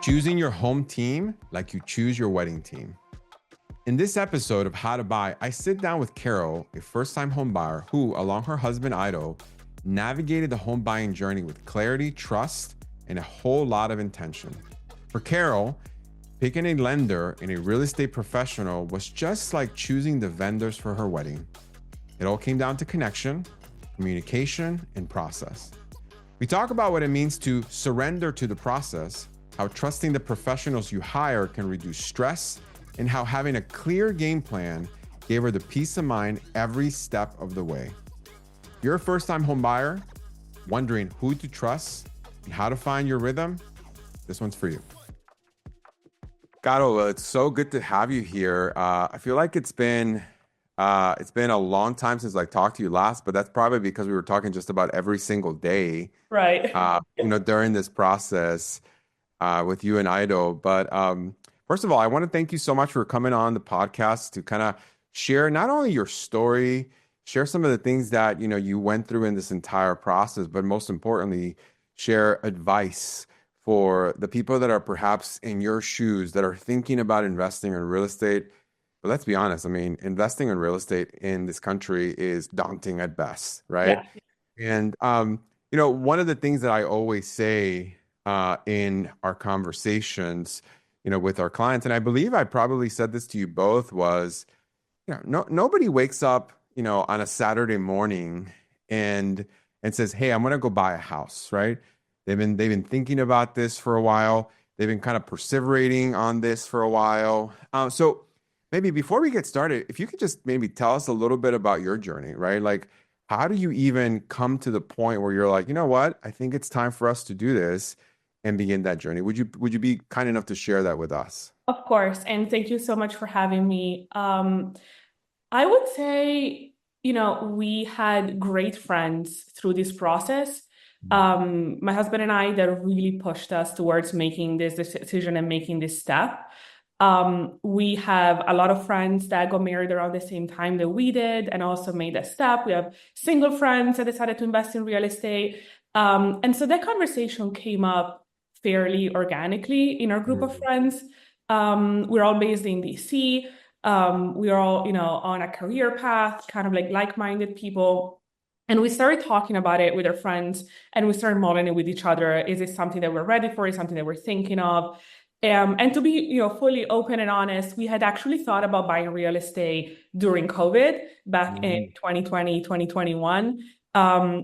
Choosing your home team like you choose your wedding team. In this episode of How to Buy, I sit down with Carol, a first-time home buyer who, along her husband Ido, navigated the home buying journey with clarity, trust, and a whole lot of intention. For Carol, picking a lender and a real estate professional was just like choosing the vendors for her wedding. It all came down to connection, communication, and process. We talk about what it means to surrender to the process, how trusting the professionals you hire can reduce stress, and how having a clear game plan gave her the peace of mind every step of the way. If you're a first-time home buyer, wondering who to trust and how to find your rhythm, this one's for you. Caro, it's so good to have you here. I feel like it's been a long time since I talked to you last, but that's probably because we were talking just about every single day, Right. during this process with you and Ido. But first of all, I want to thank you so much for coming on the podcast to kind of share not only your story, share some of the things that you went through in this entire process, but most importantly, share advice for the people that are perhaps in your shoes that are thinking about investing in real estate. But let's be honest, I mean, investing in real estate in this country is daunting at best, right? Yeah. And one of the things that I always say in our conversations, with our clients, and I believe I probably said this to you both, was, nobody wakes up, on a Saturday morning and says, "Hey, I'm going to go buy a house," right? They've been thinking about this for a while. They've been kind of perseverating on this for a while. So maybe before we get started, if you could just maybe tell us a little bit about your journey, right? Like, how do you even come to the point where you're like, you know what? I think it's time for us to do this and begin that journey. Would you be kind enough to share that with us? Of course. And thank you so much for having me. I would say, we had great friends through this process. My husband and I, that really pushed us towards making this decision and making this step. We have a lot of friends that got married around the same time that we did and also made that step. We have single friends that decided to invest in real estate. And so that conversation came up fairly organically in our group of friends. We're all based in DC. We're all, on a career path, kind of like-minded people. And we started talking about it with our friends and we started modeling it with each other. Is it something that we're ready for? Is it something that we're thinking of? And to be, fully open and honest, we had actually thought about buying real estate during COVID back in 2020, 2021.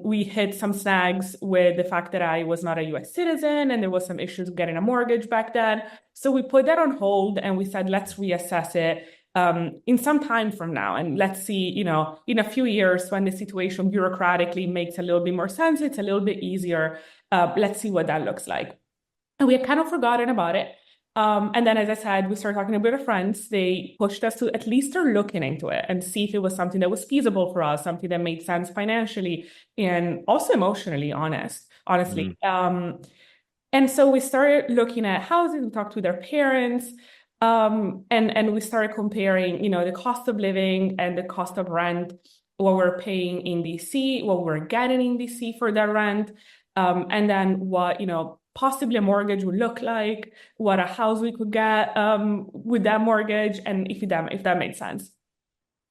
We hit some snags with the fact that I was not a US citizen and there was some issues getting a mortgage back then. So we put that on hold and we said, let's reassess it in some time from now. And let's see, in a few years when the situation bureaucratically makes a little bit more sense, it's a little bit easier. Let's see what that looks like. And we had kind of forgotten about it. And then, as I said, we started talking to a bit of friends. They pushed us to at least start looking into it and see if it was something that was feasible for us, something that made sense financially and also emotionally, honestly. And so we started looking at houses, we talked to their parents, and we started comparing, the cost of living and the cost of rent, what we're paying in DC, what we're getting in DC for that rent, and then what, possibly a mortgage would look like, what a house we could get with that mortgage, and if that made sense.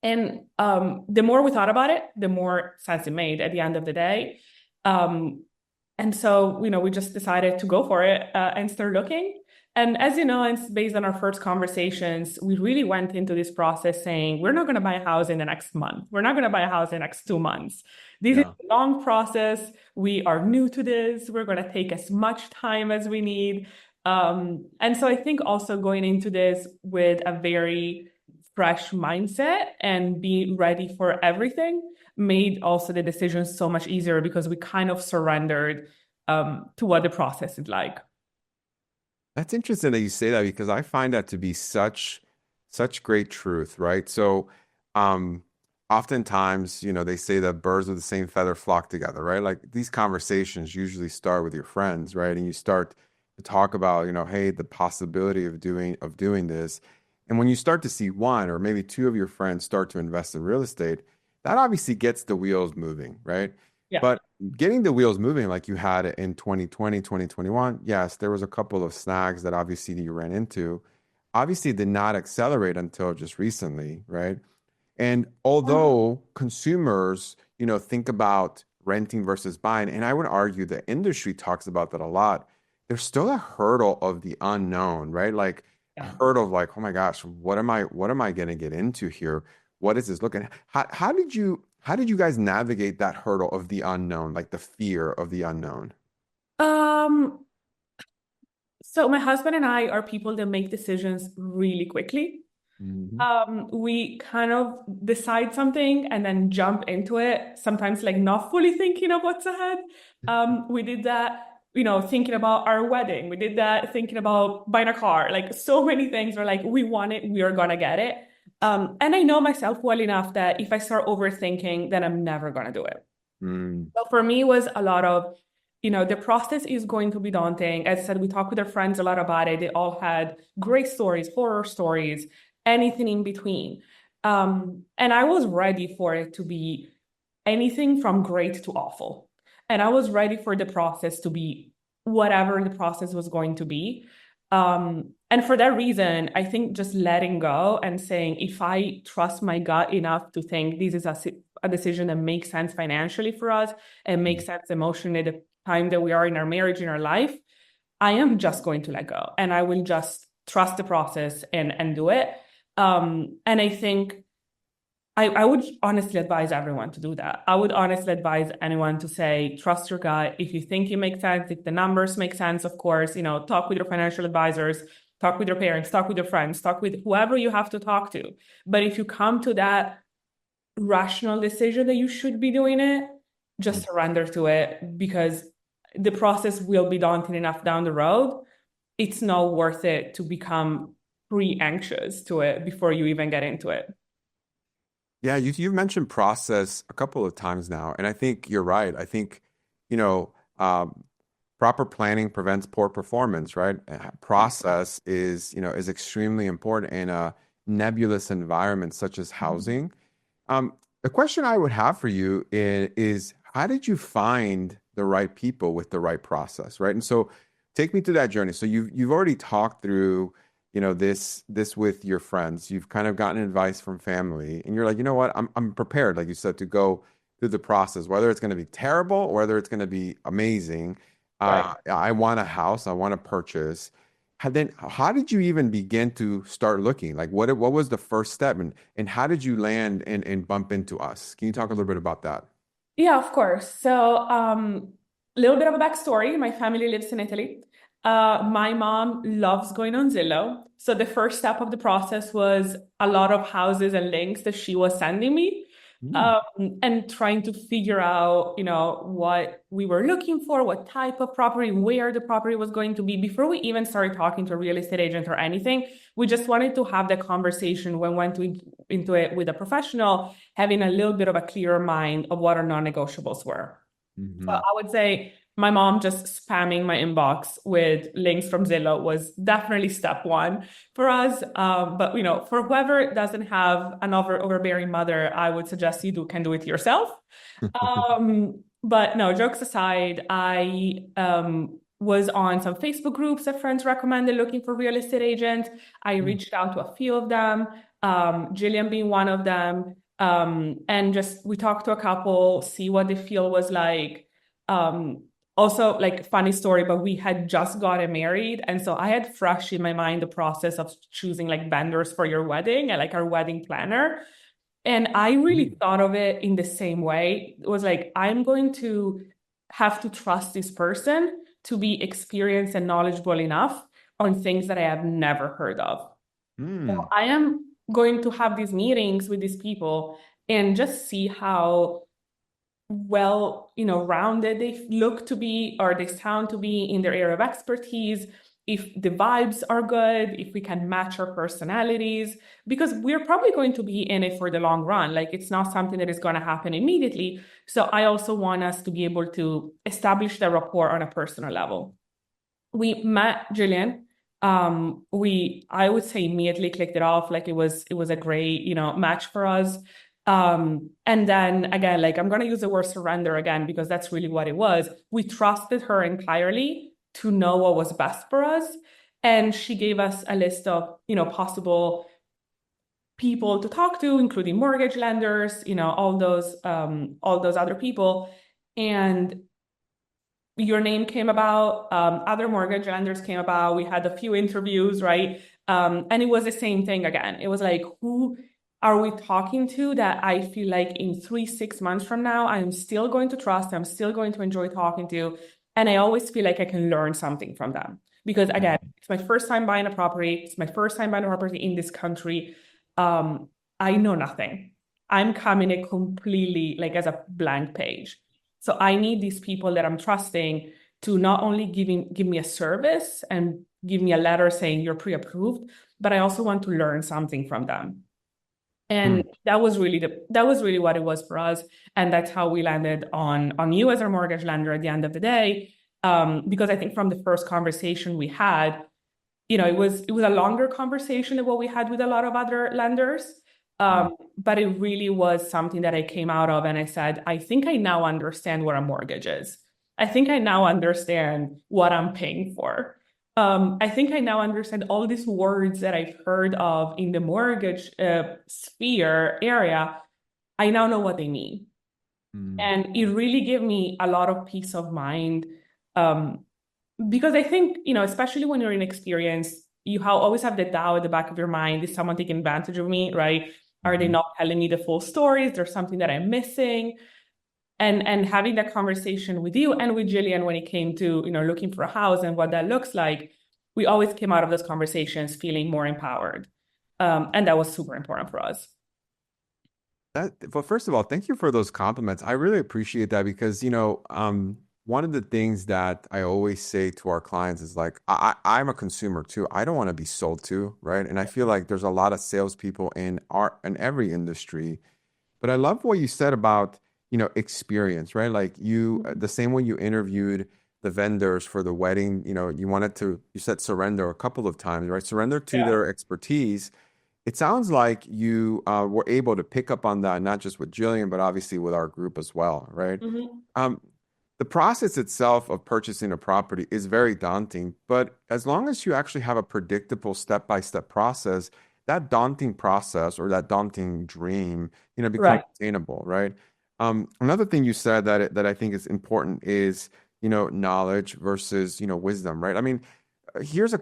And the more we thought about it, the more sense it made at the end of the day. And so, we just decided to go for it and start looking. And as you know, it's based on our first conversations, we really went into this process saying, we're not going to buy a house in the next month. We're not going to buy a house in the next 2 months. This is a long process. We are new to this. We're going to take as much time as we need. And so I think also going into this with a very fresh mindset and be ready for everything made also the decision so much easier because we kind of surrendered to what the process is like. That's interesting that you say that because I find that to be such great truth, right? So, oftentimes, they say that birds of the same feather flock together, right? Like these conversations usually start with your friends, right? And you start to talk about, hey, the possibility of doing this. And when you start to see one or maybe two of your friends start to invest in real estate, that obviously gets the wheels moving, right? Yeah. But getting the wheels moving like you had it in 2020, 2021, yes, there was a couple of snags that obviously you ran into. Obviously, did not accelerate until just recently, right? And although consumers, think about renting versus buying, and I would argue the industry talks about that a lot, there's still a hurdle of the unknown, right? Like a Yeah. hurdle of like, oh my gosh, what am I going to get into here? What is this looking? How did you guys navigate that hurdle of the unknown, like the fear of the unknown? Um, so my husband and I are people that make decisions really quickly. Hmm. We kind of decide something and then jump into it, sometimes like not fully thinking of what's ahead. We did that, thinking about our wedding. We did that thinking about buying a car. Like so many things were like, we want it, we are gonna get it. And I know myself well enough that if I start overthinking, then I'm never gonna do it. Mm. So for me, it was a lot of, the process is going to be daunting. As I said, we talked with our friends a lot about it. They all had great stories, horror stories, anything in between. And I was ready for it to be anything from great to awful. And I was ready for the process to be whatever the process was going to be. And for that reason, I think just letting go and saying, if I trust my gut enough to think this is a decision that makes sense financially for us and makes sense emotionally at the time that we are in our marriage, in our life, I am just going to let go and I will just trust the process and do it. And I think I would honestly advise everyone to do that. I would honestly advise anyone to say, trust your gut. If you think it makes sense, if the numbers make sense, of course, talk with your financial advisors, talk with your parents, talk with your friends, talk with whoever you have to talk to. But if you come to that rational decision that you should be doing it, just surrender to it because the process will be daunting enough down the road. It's not worth it to become pre-anxious to it before you even get into it. Yeah, you've mentioned process a couple of times now, and I think you're right. I think, you know, um, proper planning prevents poor performance, right? Process is extremely important in a nebulous environment such as housing. The question I would have for you is how did you find the right people with the right process, right? And so take me through that journey. So you've already talked through, this with your friends. You've kind of gotten advice from family, and you're like, you know what? I'm prepared, like you said, to go through the process, whether it's going to be terrible or whether it's going to be amazing. Right. I want a house, I want to purchase. Then how did you even begin to start looking? Like what was the first step and how did you land and bump into us? Can you talk a little bit about that? Yeah, of course. So, a little bit of a backstory. My family lives in Italy. My mom loves going on Zillow. So the first step of the process was a lot of houses and links that she was sending me, Mm, and trying to figure out, what we were looking for, what type of property, where the property was going to be. Before we even started talking to a real estate agent or anything, we just wanted to have the conversation when we into it with a professional, having a little bit of a clearer mind of what our non-negotiables were. So hmm I would say my mom just spamming my inbox with links from Zillow was definitely step one for us. But for whoever doesn't have an overbearing mother, I would suggest can do it yourself. But no, jokes aside, I was on some Facebook groups that friends recommended looking for real estate agents. I reached out to a few of them, Jillian being one of them. And just we talked to a couple, see what the feel was like. Um, Also, like funny story, but we had just gotten married, and so I had fresh in my mind the process of choosing like vendors for your wedding and like our wedding planner. And I really thought of it in the same way. It was like, I'm going to have to trust this person to be experienced and knowledgeable enough on things that I have never heard of. So Mm, I am going to have these meetings with these people and just see how well, rounded they look to be or they sound to be in their area of expertise, if the vibes are good, if we can match our personalities, because we're probably going to be in it for the long run. Like it's not something that is going to happen immediately. So I also want us to be able to establish the rapport on a personal level. We met Jillian. I would say immediately clicked it off. Like it was a great, match for us. And then again, like I'm going to use the word surrender again, because that's really what it was. We trusted her entirely to know what was best for us. And she gave us a list of, possible people to talk to, including mortgage lenders, all those other people. And your name came about, other mortgage lenders came about. We had a few interviews, right? And it was the same thing again. It was like, who are we talking to that I feel like in 3, 6 months from now, I'm still going to trust, I'm still going to enjoy talking to. And I always feel like I can learn something from them. Because again, it's my first time buying a property. It's my first time buying a property in this country. I know nothing. I'm coming in completely like as a blank page. So I need these people that I'm trusting to not only give me a service and give me a letter saying you're pre-approved, but I also want to learn something from them. And that was really what it was for us. And that's how we landed on you as our mortgage lender at the end of the day. Because I think from the first conversation we had, it was a longer conversation than what we had with a lot of other lenders. But it really was something that I came out of and I said, I think I now understand what a mortgage is. I think I now understand what I'm paying for. I think I now understand all these words that I've heard of in the mortgage sphere area. I now know what they mean. And it really gave me a lot of peace of mind. Because I think, especially when you're inexperienced, you always have the doubt at the back of your mind. Is someone taking advantage of me, right? Are they not telling me the full story? Is there something that I'm missing? And having that conversation with you and with Jillian when it came to, looking for a house and what that looks like, we always came out of those conversations feeling more empowered. And that was super important for us. Well, first of all, thank you for those compliments. I really appreciate that because, one of the things that I always say to our clients is like, I'm a consumer too. I don't want to be sold to, right? And I feel like there's a lot of salespeople in every industry. But I love what you said about, experience, right? Like the same way you interviewed the vendors for the wedding, you said surrender a couple of times, right? Surrender to Yeah. their expertise. It sounds like you were able to pick up on that, not just with Jillian, but obviously with our group as well, right? Mm-hmm. Um, the process itself of purchasing a property is very daunting, but as long as you actually have a predictable step-by-step process, that daunting process or that daunting dream, becomes Right. attainable, right? Another thing you said that I think is important is, knowledge versus, wisdom, right? I mean, here's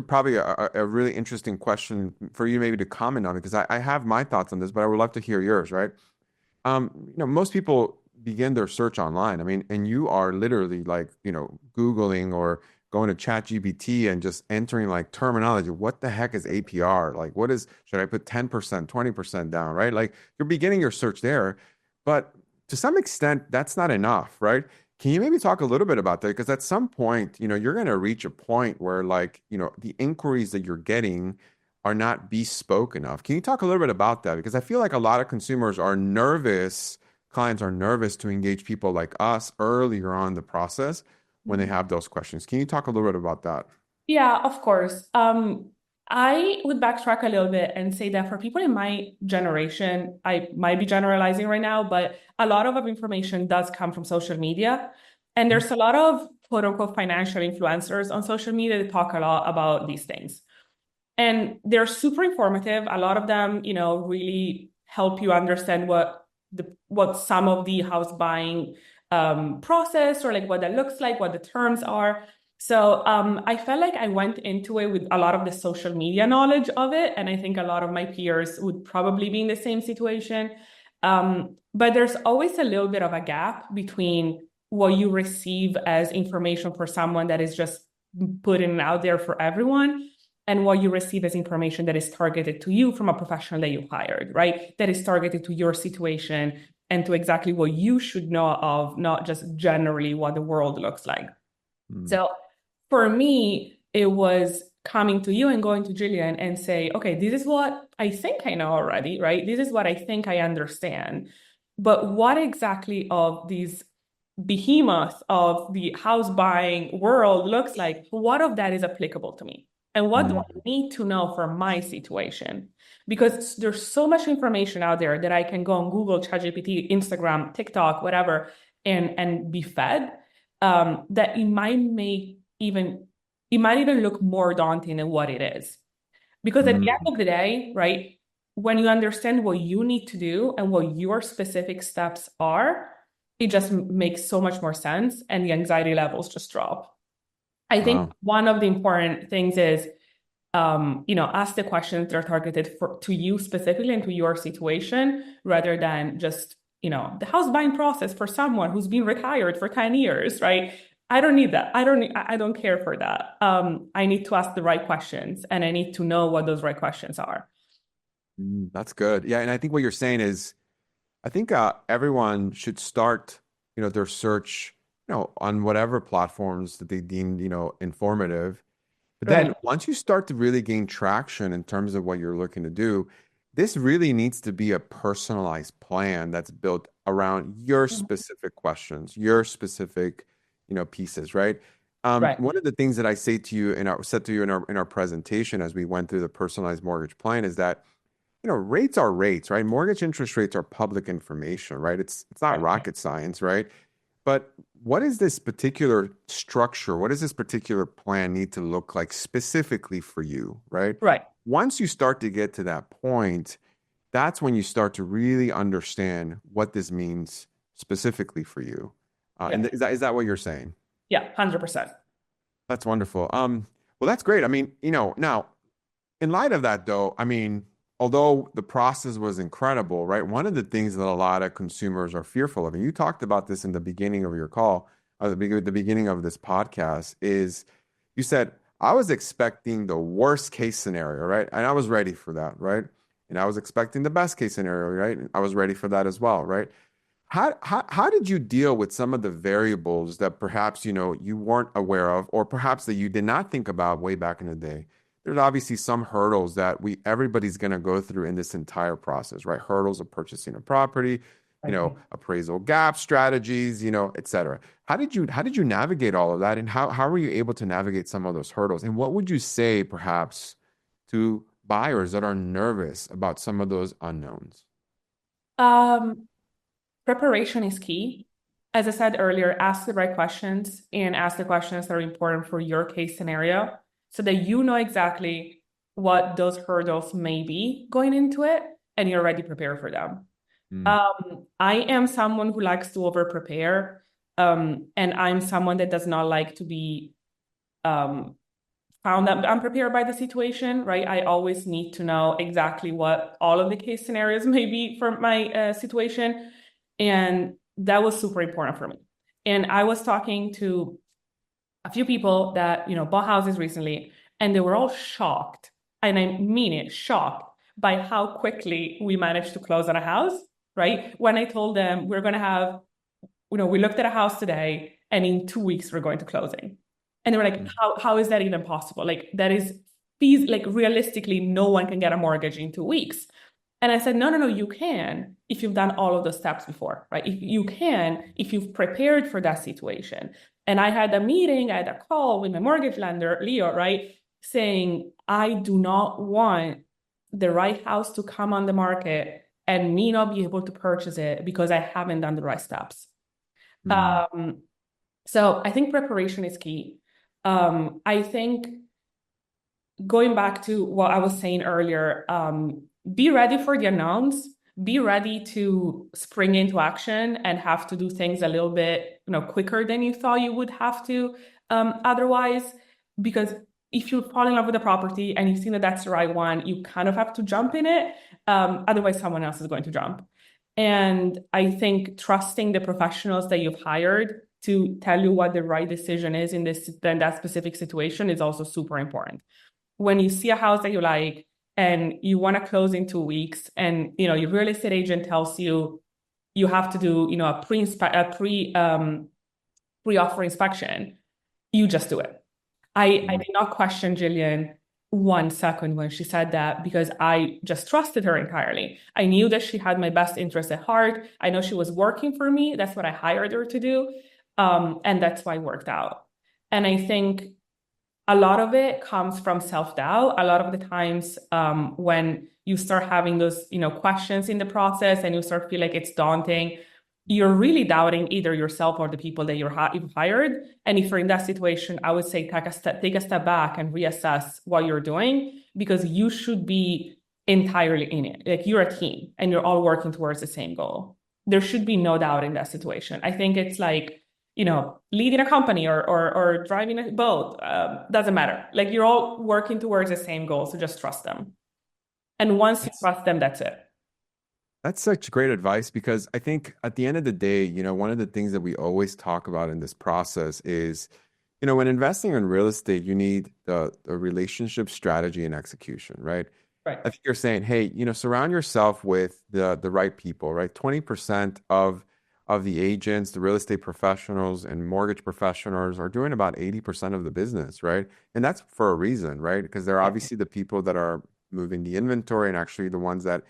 probably a really interesting question for you maybe to comment on because I have my thoughts on this, but I would love to hear yours, right? Most people begin their search online. I mean, and you are literally like, Googling or going to ChatGPT and just entering like terminology. What the heck is APR? Like, should I put 10%, 20% down, right? Like you're beginning your search there, but to some extent, that's not enough, right? Can you maybe talk a little bit about that? Because at some point, you're going to reach a point where like, the inquiries that you're getting are not bespoke enough. Can you talk a little bit about that? Because I feel like a lot of consumers are nervous, clients are nervous to engage people like us earlier on in the process when they have those questions. Can you talk a little bit about that? Yeah, of course. I would backtrack a little bit and say that for people in my generation, I might be generalizing right now, but a lot of information does come from social media. And there's a lot of quote unquote financial influencers on social media that talk a lot about these things. And they're super informative. A lot of them, really help you understand what some of the house buying process or like what that looks like, what the terms are. So I felt like I went into it with a lot of the social media knowledge of it, and I think a lot of my peers would probably be in the same situation. But there's always a little bit of a gap between what you receive as information for someone that is just putting it out there for everyone and what you receive as information that is targeted to you from a professional that you hired, right? That is targeted to your situation and to exactly what you should know of, not just generally what the world looks like. Mm. So for me, it was coming to you and going to Jillian and say, okay, this is what I think I know already, right? This is what I think I understand. But what exactly of these behemoths of the house buying world looks like, what of that is applicable to me? And what do I Mm. need to know for my situation? Because there's so much information out there that I can go on Google, ChatGPT, Instagram, TikTok, whatever, and be fed, that it might even look more daunting than what it is. Because at the end Mm. of the day, right, when you understand what you need to do and what your specific steps are, it just makes so much more sense and the anxiety levels just drop. I think Wow. one of the important things is, ask the questions that are targeted to you specifically and to your situation, rather than just, the house buying process for someone who's been retired for 10 years, right? I don't need that. I don't care for that. I need to ask the right questions and I need to know what those right questions are. That's good. Yeah, and I think what you're saying is, I think everyone should start, their search, on whatever platforms that they deem, informative. But Right. then once you start to really gain traction in terms of what you're looking to do, this really needs to be a personalized plan that's built around your Mhm. specific questions, your specific, pieces, right? Right. One of the things that I say to you said to you in our presentation as we went through the personalized mortgage plan is that rates are rates, right? Mortgage interest rates are public information, right? It's not Right. rocket science, right? But what is this particular structure? What does this particular plan need to look like specifically for you, right? Right. Once you start to get to that point, that's when you start to really understand what this means specifically for you. Yeah. And is that what you're saying? Yeah. 100%. That's wonderful. Well, that's great. I mean, now in light of that, though, I mean, although the process was incredible, right? One of the things that a lot of consumers are fearful of, and you talked about this in the beginning of your call, or the beginning of this podcast, is you said, I was expecting the worst case scenario, right? And I was ready for that, right? And I was expecting the best case scenario, right? And I was ready for that as well, right? How did you deal with some of the variables that perhaps you weren't aware of, or perhaps that you did not think about way back in the day? There's obviously some hurdles that everybody's going to go through in this entire process, right? Hurdles of purchasing a property, Right. appraisal gap strategies, et cetera. How did you navigate all of that, and how were you able to navigate some of those hurdles? And what would you say perhaps to buyers that are nervous about some of those unknowns? Um, Preparation is key. As I said earlier, ask the right questions and ask the questions that are important for your case scenario so that you know exactly what those hurdles may be going into it and you're already prepared for them. Mm. I am someone who likes to over prepare, and I'm someone that does not like to be um, found that I'm prepared by the situation, right? I always need to know exactly what all of the case scenarios may be for my situation. And that was super important for me. And I was talking to a few people that, bought houses recently, and they were all shocked. And I mean it, shocked by how quickly we managed to close on a house, right? When I told them we're going to have, we looked at a house today and in 2 weeks we're going to closing. And they were like, Mm. how is that even possible? Like that is like realistically, no one can get a mortgage in 2 weeks. And I said, no, no, no, you can if you've done all of those steps before, right? If you can, if you've prepared for that situation. And I had a meeting, I had a call with my mortgage lender, Leo, right? Saying, I do not want the right house to come on the market and me not be able to purchase it because I haven't done the right steps. Mm. Um, so I think preparation is key. I think going back to what I was saying earlier, be ready for the unknowns. Be ready to spring into action and have to do things a little bit, quicker than you thought you would have to, otherwise. Because if you fall in love with a property and you've seen that that's the right one, you kind of have to jump in it. Otherwise, someone else is going to jump. And I think trusting the professionals that you've hired to tell you what the right decision is in that specific situation is also super important. When you see a house that you like and you want to close in 2 weeks, and your real estate agent tells you you have to do a pre-offer inspection, you just do it. I Mm. did not question Jillian 1 second when she said that because I just trusted her entirely. I knew that she had my best interest at heart. I know she was working for me. That's what I hired her to do. And that's why it worked out. And I think a lot of it comes from self-doubt. A lot of the times when you start having those, questions in the process and you start feel like it's daunting, you're really doubting either yourself or the people that you've hired. And if you're in that situation, I would say take a step back and reassess what you're doing, because you should be entirely in it. Like, you're a team and you're all working towards the same goal. There should be no doubt in that situation. I think it's like, leading a company or driving a boat, doesn't matter. Like, you're all working towards the same goal, so just trust them. And once you trust them, that's it. That's such great advice because I think at the end of the day, one of the things that we always talk about in this process is, when investing in real estate, you need the relationship strategy and execution, right? Right. I think you're saying, hey, surround yourself with the right people, right? 20% of the agents, the real estate professionals and mortgage professionals are doing about 80% of the business, right? And that's for a reason, right? Because they're obviously the people that are moving the inventory and actually the ones that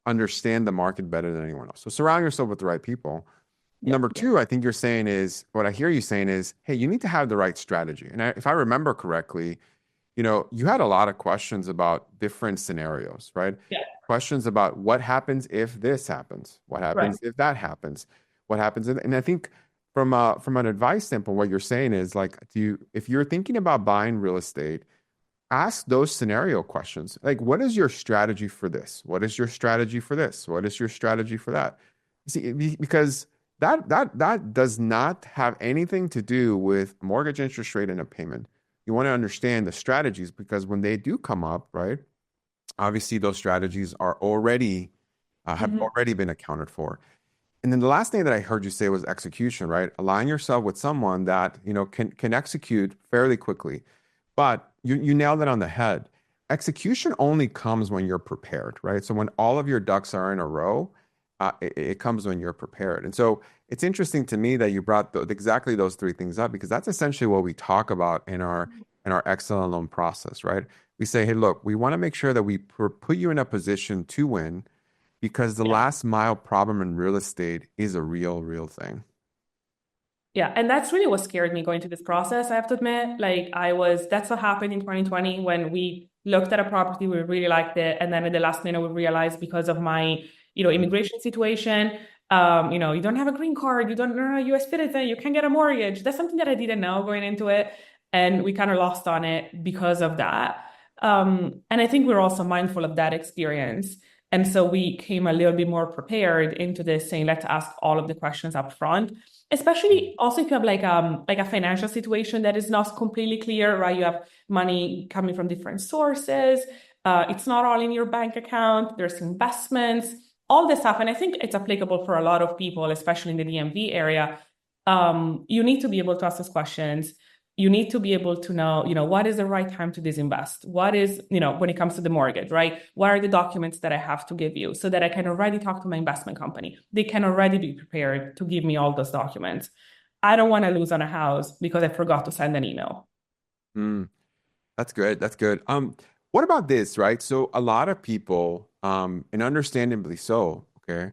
understand the market better than anyone else. So surround yourself with the right people. Yeah. Number two, I think you're saying is, what I hear you saying is, hey, you need to have the right strategy. And if I remember correctly, you had a lot of questions about different scenarios, right? Yeah. Questions about what happens if this happens, what Right. happens if that happens, what happens. And I think from an advice standpoint, what you're saying is like, if you're thinking about buying real estate, ask those scenario questions. Like, what is your strategy for this? What is your strategy for this? What is your strategy for that? See, because that does not have anything to do with mortgage interest rate and a payment. You want to understand the strategies because when they do come up, right? Obviously, those strategies are already have Mhm. already been accounted for. And then the last thing that I heard you say was execution, right? Align yourself with someone that can execute fairly quickly. But you nailed it on the head. Execution only comes when you're prepared, right? So when all of your ducks are in a row, it comes when you're prepared. And so it's interesting to me that you brought exactly those three things up because that's essentially what we talk about in our excellent loan process, right? We say, hey, look, we want to make sure that we put you in a position to win because the Yeah. last mile problem in real estate is a real thing. Yeah, and that's really what scared me going through this process, I have to admit. That's what happened in 2020 when we looked at a property, we really liked it, and then at the last minute we realized because of my, immigration situation, you don't have a green card, you don't are a US citizen, you can't get a mortgage. That's something that I didn't know going into it, and we kind of lost on it because of that. And I think we're also mindful of that experience. And so we came a little bit more prepared into this, saying, let's ask all of the questions up front. Especially also if you have like a financial situation that is not completely clear, right? You have money coming from different sources. It's not all in your bank account. There's investments, all this stuff. And I think it's applicable for a lot of people, especially in the DMV area. You need to be able to ask those questions. You need to be able to know, what is the right time to disinvest? What is, when it comes to the mortgage, right? What are the documents that I have to give you so that I can already talk to my investment company? They can already be prepared to give me all those documents. I don't want to lose on a house because I forgot to send an email. Mm, that's good. That's good. What about this, right? So a lot of people, and understandably so, okay,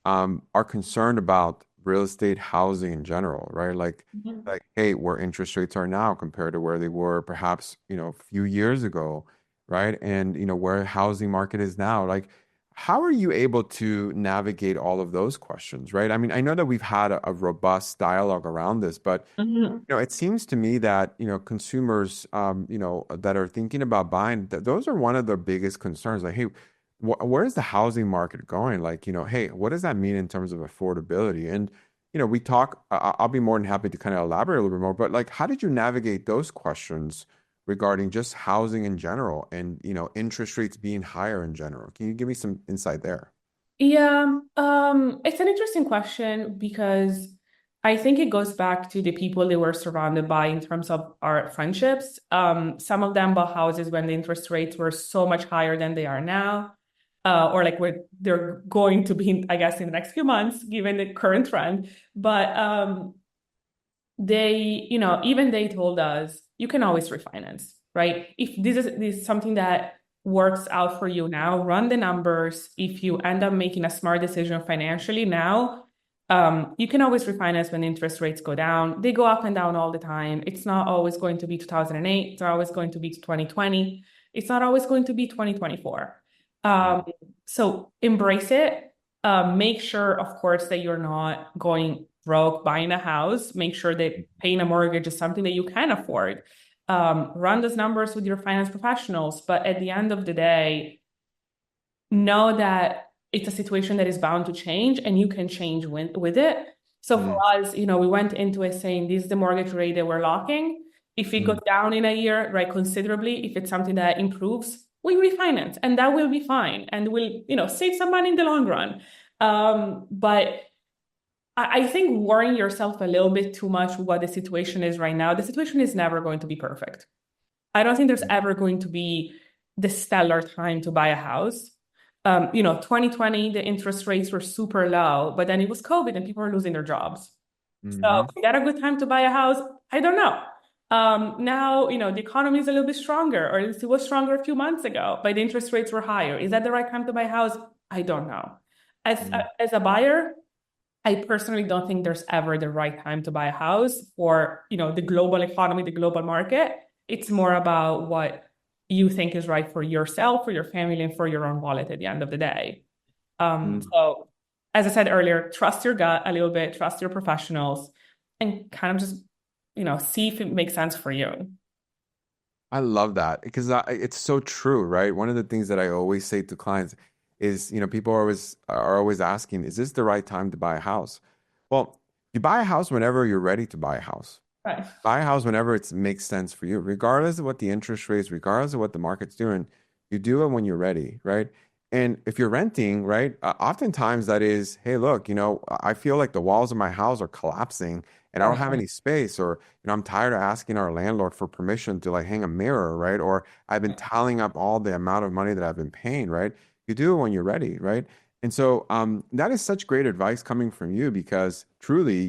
are concerned about real estate housing in general, right? Mhm. Like, hey, where interest rates are now compared to where they were perhaps, a few years ago, right? And, where the housing market is now. Like, how are you able to navigate all of those questions, right? I mean, I know that we've had a robust dialogue around this, but Mhm. it seems to me that, consumers, that are thinking about buying, that those are one of their biggest concerns. Like, hey, where's the housing market going? Like, hey, what does that mean in terms of affordability? And, we talk, I'll be more than happy to kind of elaborate a little bit more, but like, how did you navigate those questions regarding just housing in general and, interest rates being higher in general? Can you give me some insight there? Yeah, it's an interesting question because I think it goes back to the people they were surrounded by in terms of our friendships. Some of them bought houses when the interest rates were so much higher than they are now, or like where they're going to be, I guess, in the next few months, given the current trend. But even they told us you can always refinance, right? If this is something that works out for you now, run the numbers. If you end up making a smart decision financially now, You can always refinance when interest rates go down. They go up and down all the time. It's not always going to be 2008. It's not always going to be 2020. It's not always going to be 2024. So embrace it. Make sure, of course, that you're not going broke buying a house. Make sure that paying a mortgage is something that you can afford. Run those numbers with your finance professionals. But at the end of the day, know that it's a situation that is bound to change and you can change with it. So for us, we went into it saying this is the mortgage rate that we're locking. If it goes down in a year, right, considerably, if it's something that improves, we refinance and that will be fine. And we'll, save some money in the long run. But I think worrying yourself a little bit too much what the situation is right now, the situation is never going to be perfect. I don't think there's ever going to be the stellar time to buy a house. 2020, the interest rates were super low, but then it was COVID and people were losing their jobs. So is that a good time to buy a house? I don't know. Now, the economy is a little bit stronger, or at least it was stronger a few months ago, but the interest rates were higher. Is that the right time to buy a house? I don't know. As a buyer, I personally don't think there's ever the right time to buy a house for, the global economy, the global market. It's more about what you think is right for yourself, for your family, and for your own wallet at the end of the day. So as I said earlier, trust your gut a little bit, trust your professionals, and kind of just, see if it makes sense for you. I love that because it's so true, right? One of the things that I always say to clients is, people are always asking, is this the right time to buy a house? Well, you buy a house whenever you're ready to buy a house. Right. Buy a house whenever it makes sense for you, regardless of what the interest rates, regardless of what the market's doing. You do it when you're ready, right? And if you're renting, right, oftentimes that is, hey, look, I feel like the walls of my house are collapsing and I don't have any space, or I'm tired of asking our landlord for permission to like hang a mirror, right? Or I've been tallying up all the amount of money that I've been paying, right? You do it when you're ready, right? And so that is such great advice coming from you because truly,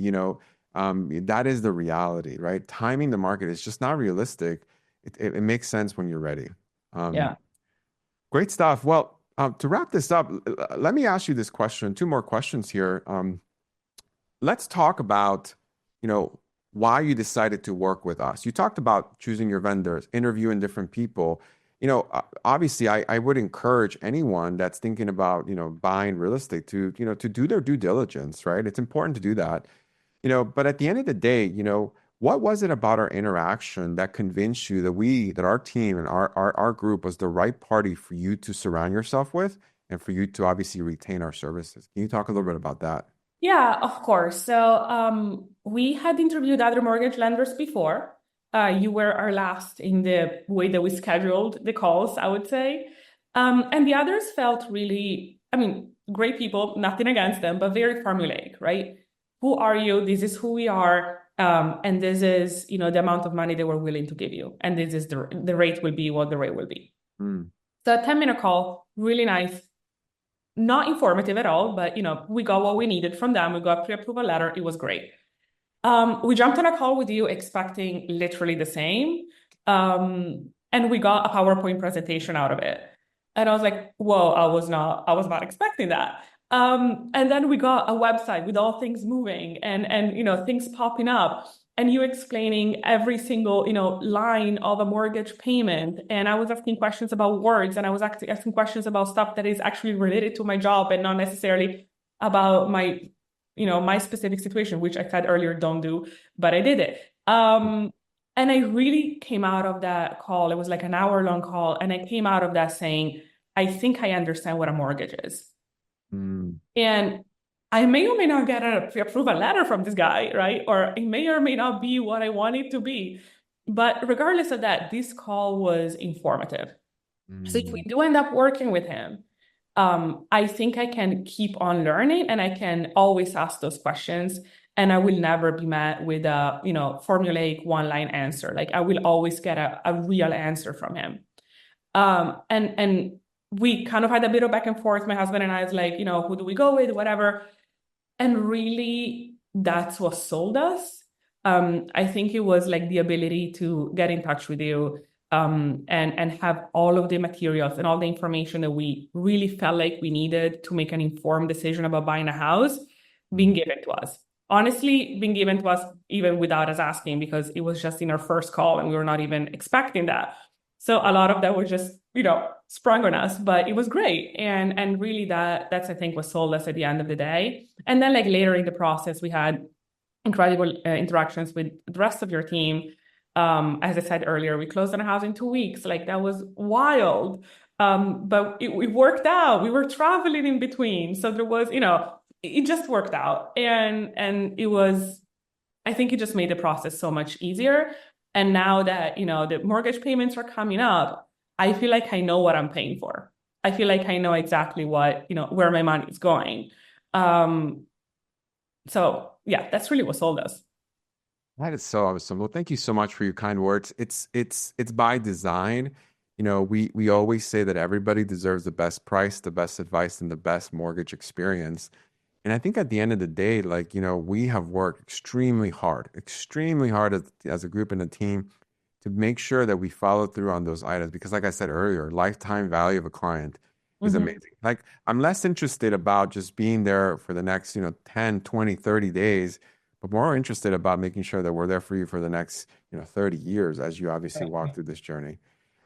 that is the reality, right? Timing the market is just not realistic. It makes sense when you're ready. Yeah. Great stuff. Well, to wrap this up, let me ask you this question, two more questions here. Let's talk about, why you decided to work with us. You talked about choosing your vendors, interviewing different people. Obviously, I would encourage anyone that's thinking about, buying real estate to do their due diligence, right? It's important to do that. But at the end of the day, what was it about our interaction that convinced you that our team and our group was the right party for you to surround yourself with and for you to obviously retain our services? Can you talk a little bit about that? Yeah, of course. So we had interviewed other mortgage lenders before. You were our last in the way that we scheduled the calls, I would say. And the others felt really, great people, nothing against them, but very formulaic, right? Who are you? This is who we are. And this is, the amount of money that we're willing to give you. And this is the rate will be what the rate will be. So a 10-minute call, really nice. Not informative at all, but we got what we needed from them. We got a pre-approval letter. It was great. We jumped on a call with you expecting literally the same. And we got a PowerPoint presentation out of it. And I was like, whoa, I was not expecting that. And then we got a website with all things moving and things popping up. And you explaining every single, line of a mortgage payment. And I was asking questions about words, and I was asking questions about stuff that is actually related to my job and not necessarily about my, my specific situation, which I said earlier, don't do, but I did it. And I really came out of that call. It was like an hour-long call. And I came out of that saying, I think I understand what a mortgage is. And I may or may not get a pre-approval letter from this guy, right? Or it may or may not be what I want it to be. But regardless of that, this call was informative. So if we do end up working with him, I think I can keep on learning and I can always ask those questions. And I will never be met with a, formulaic one-line answer. Like I will always get a real answer from him. And we kind of had a bit of back and forth. My husband and I was like, who do we go with, whatever. And really, that's what sold us. I think it was like the ability to get in touch with you and have all of the materials and all the information that we really felt like we needed to make an informed decision about buying a house. being given to us. Honestly, being given to us even without us asking, because it was just in our first call and we were not even expecting that. So a lot of that was just, sprung on us, but it was great. And really that's I think what sold us at the end of the day. And then like later in the process, we had incredible interactions with the rest of your team. As I said earlier, we closed on a house in 2 weeks. Like that was wild. But it worked out. We were traveling in between. So there was, it just worked out. And it was, I think it just made the process so much easier. And now that, the mortgage payments are coming up, I feel like I know what I'm paying for. I feel like I know exactly what, where my money is going. So yeah, that's really what sold us. That is so awesome. Well, thank you so much for your kind words. It's by design. We always say that everybody deserves the best price, the best advice, and the best mortgage experience. And I think at the end of the day, like, we have worked extremely hard as a group and a team to make sure that we follow through on those items. Because like I said earlier, lifetime value of a client is Mm-hmm. amazing. Like I'm less interested about just being there for the next, 10, 20, 30 days, but more interested about making sure that we're there for you for the next, 30 years as you obviously walk through this journey.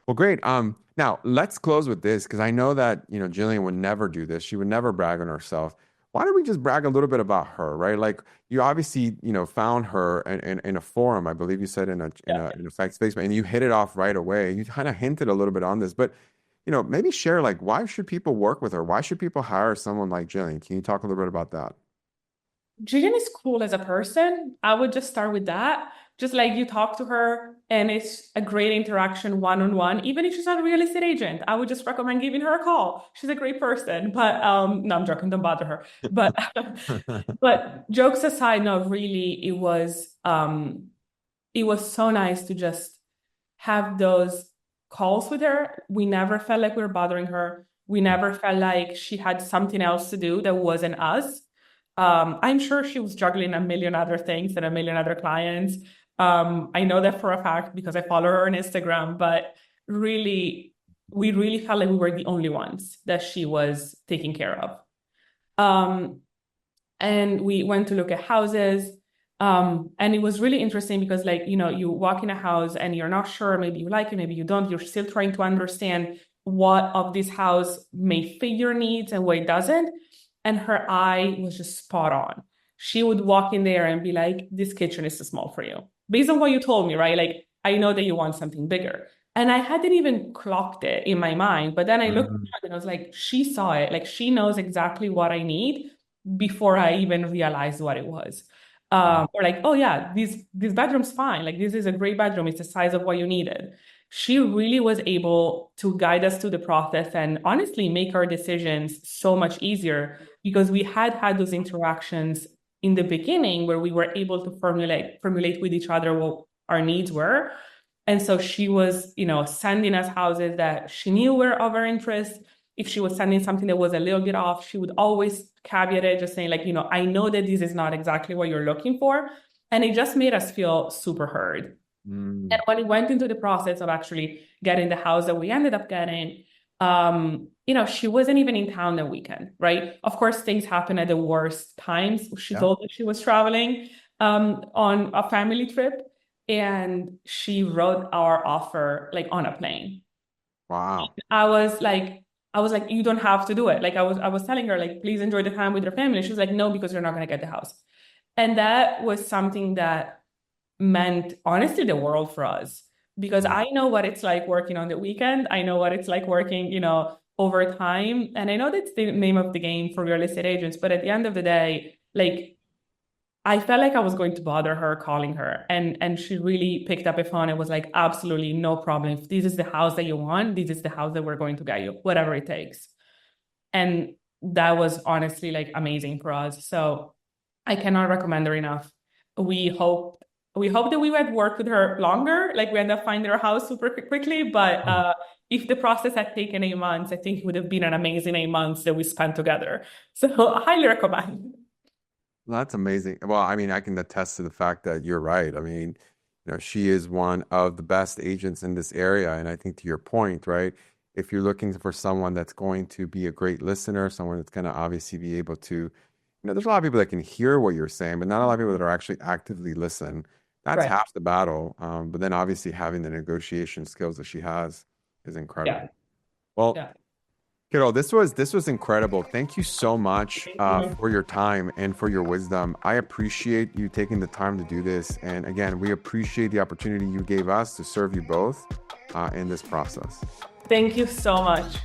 Well, great. Now let's close with this because I know that, Jillian would never do this. She would never brag on herself. Why don't we just brag a little bit about her, right? Like you obviously, found her in a forum, I believe you said in a fact space, and you hit it off right away. You kind of hinted a little bit on this, but maybe share like why should people work with her? Why should people hire someone like Jillian? Can you talk a little bit about that? Jillian is cool as a person. I would just start with that. Just like you talk to her and it's a great interaction one-on-one, even if she's not a real estate agent, I would just recommend giving her a call. She's a great person. But no, I'm joking, don't bother her. But but jokes aside, no, really it was so nice to just have those calls with her. We never felt like we were bothering her. We never felt like she had something else to do that wasn't us. I'm sure she was juggling a million other things and a million other clients. I know that for a fact because I follow her on Instagram, but really, we really felt like we were the only ones that she was taking care of. Um, and we went to look at houses. And it was really interesting because, like, you walk in a house and you're not sure, maybe you like it, maybe you don't. You're still trying to understand what of this house may fit your needs and what it doesn't. And her eye was just spot on. She would walk in there and be like, this kitchen is too small for you. Based on what you told me, right? Like, I know that you want something bigger. And I hadn't even clocked it in my mind. But then I looked Mhm. at it and I was like, she saw it. Like, she knows exactly what I need before I even realized what it was. Or like, oh yeah, this bedroom's fine. Like, this is a great bedroom. It's the size of what you needed. She really was able to guide us through the process and honestly make our decisions so much easier because we had those interactions in the beginning where we were able to formulate with each other what our needs were. And so she was, sending us houses that she knew were of our interest. If she was sending something that was a little bit off, she would always caveat it, just saying, like, I know that this is not exactly what you're looking for. And it just made us feel super heard. And Mm. when we went into the process of actually getting the house that we ended up getting, she wasn't even in town that weekend, right? Of course, things happen at the worst times. She Yeah. told us she was traveling on a family trip, and she wrote our offer like on a plane. Wow. I was like, you don't have to do it. Like I was telling her, like, please enjoy the time with your family. She was like, no, because you're not gonna get the house. And that was something that meant honestly the world for us because Mm. I know what it's like working on the weekend. I know what it's like working, over time. And I know that's the name of the game for real estate agents. But at the end of the day, like I felt like I was going to bother her calling her. And she really picked up a phone and was like, absolutely no problem. If this is the house that you want, this is the house that we're going to get you, whatever it takes. And that was honestly like amazing for us. So I cannot recommend her enough. We hope we hope that we would work with her longer, like we end up finding her house super quickly. But if the process had taken 8 months, I think it would have been an amazing 8 months that we spent together. So I highly recommend. That's amazing. Well, I mean, I can attest to the fact that you're right. I mean, she is one of the best agents in this area. And I think to your point, right? If you're looking for someone that's going to be a great listener, someone that's going to obviously be able to, there's a lot of people that can hear what you're saying, but not a lot of people that are actually actively listen. That's Right. half the battle. But then obviously having the negotiation skills that she has is Yeah. incredible. Well, Yeah. Carol, this was incredible. Thank you so much Thank you. for your time and for your wisdom. I appreciate you taking the time to do this. And again, we appreciate the opportunity you gave us to serve you both in this process. Thank you so much.